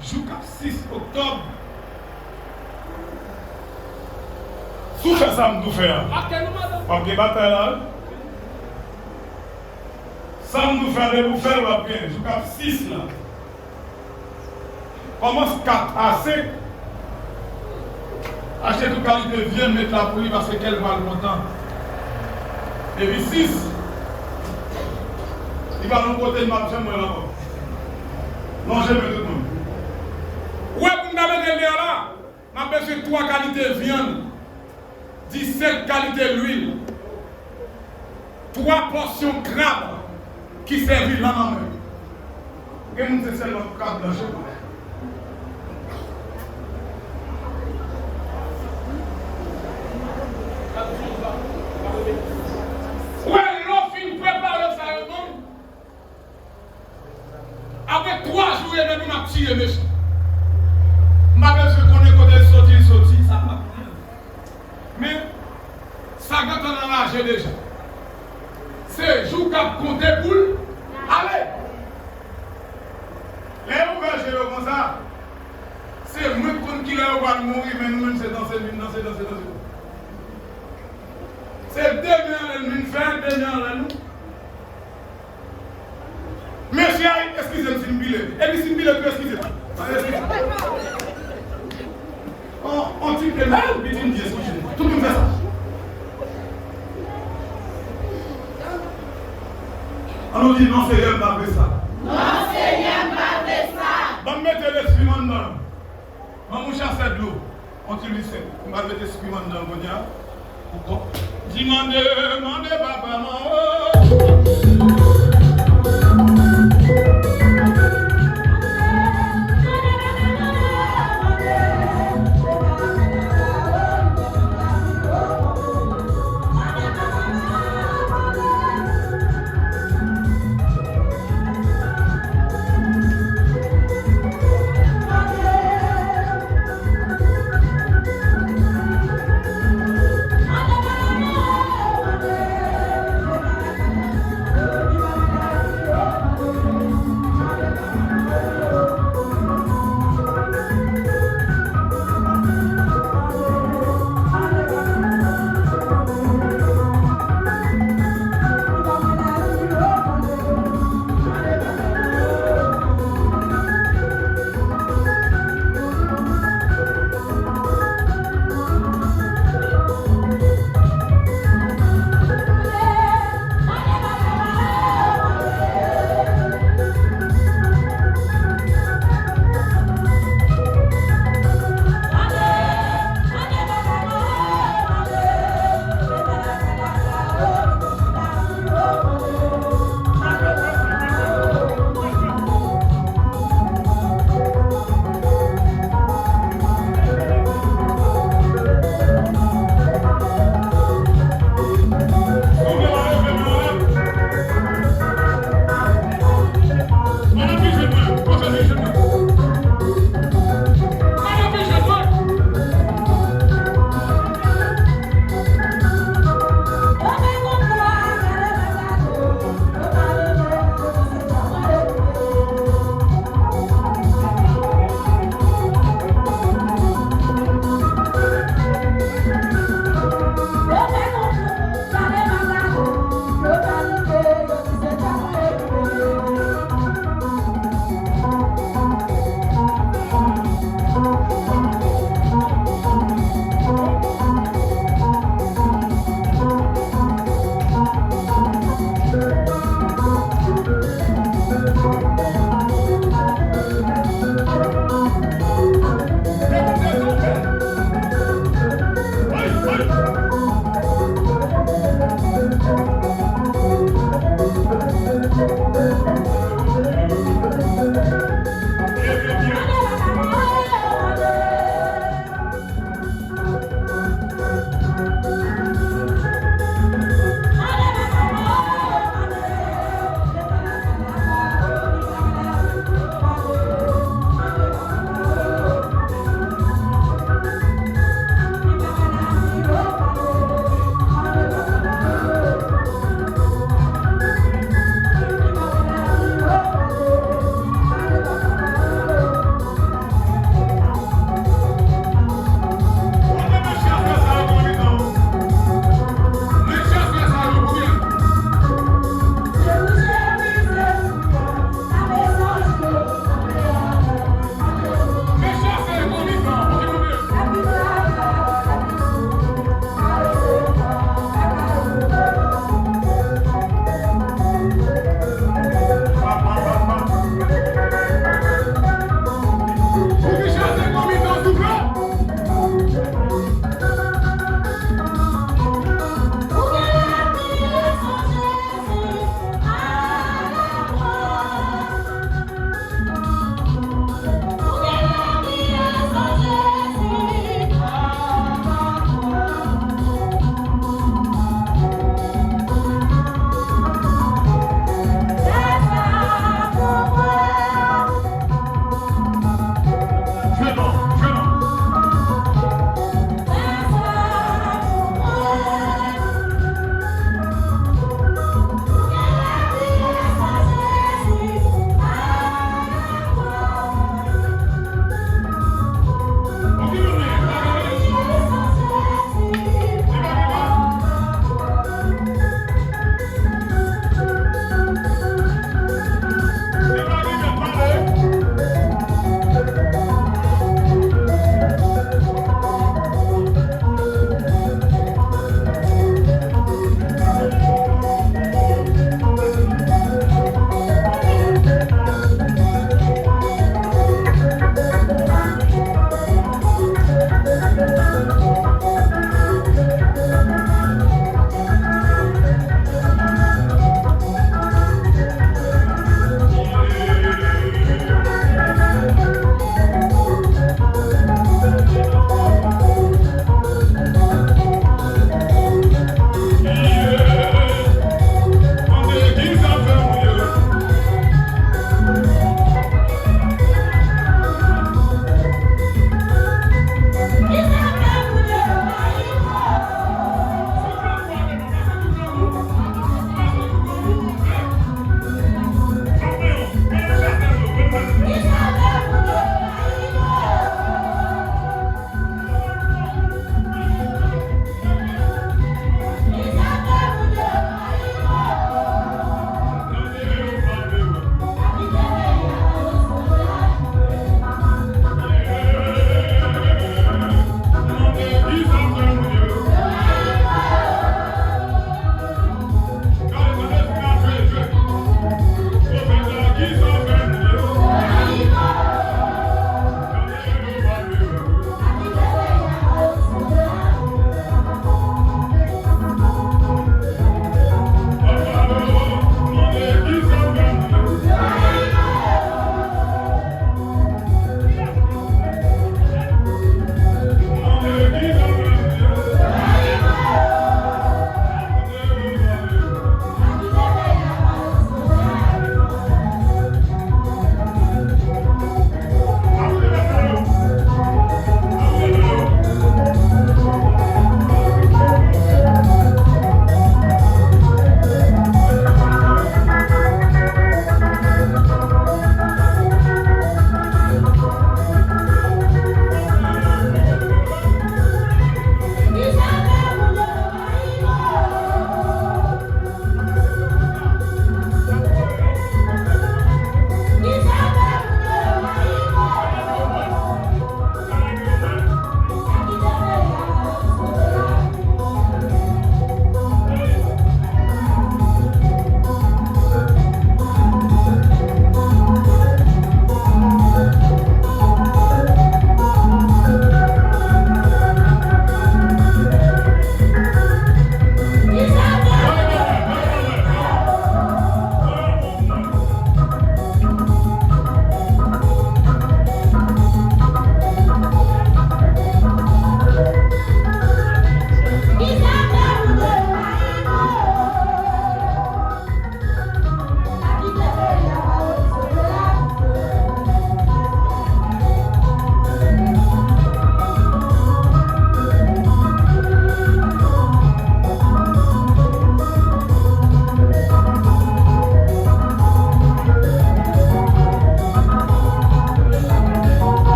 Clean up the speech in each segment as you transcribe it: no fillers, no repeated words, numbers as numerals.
Jusqu'à 6 octobre. Sous ça, me tout faire. Parce que bataille là. Ça me faire de vous faire la bien. Jusqu'à 6 là. Commence 4 à 5. Acheter toute qualité de viande, mettre la poulie parce qu'elle va le montant. Et puis 6. Il va nous côté de ma chambre là-bas. Non, je veux tout le monde. Ouais, pour me mettre là, je besoin de 3 qualités de viande, 17 qualités d'huile, 3 portions crabes qui servent là dans le et nous c'est seulement crabe blanche. Ouais, l'offre préparée ça avec 3 jours, et même on a tiré méchant. Je connais côté sorti, ça va. Mais ça quand on a lâché déjà. C'est jour qu'a compté pour aller. Les ouverts comme ça. C'est moi qui l'a mourir, mais nous-mêmes c'est dans cette vie, c'est 2 millions de faire, 2 millions de nous. Monsieur, excusez-moi, c'est une bille. Et puis c'est une bille, excusez-moi. On dit que là, tout le monde fait ça. On nous dit non, c'est rien, pas ça. Non, c'est rien, pas ça. On met l'esprit dedans. On mouche à cette l'eau. On dit lui, on va mettre l'esprit dedans. Pourquoi? Demandez, papa, maman.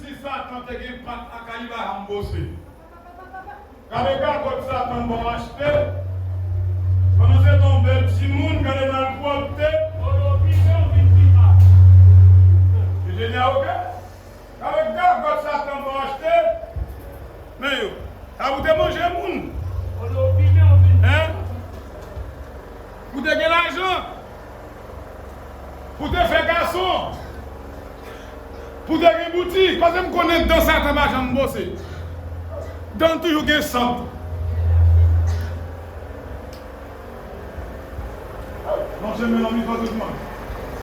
si Satan te gen pat akaliba à bosser. Quand les gars comme Satan vont acheter, pendant c'est tombé petit monde quand les mal porté, c'est génial, ok? Quand les gars comme Satan vont acheter, mais yo, ça vous te manger moun? Hein? Vous te gagner l'argent? Pour te faire garçon? Pour te gagner boutique? Parce que je connais dans Satan va jamais bosser. Dans toujours des centres. Non, je me l'en mis pas tout le monde.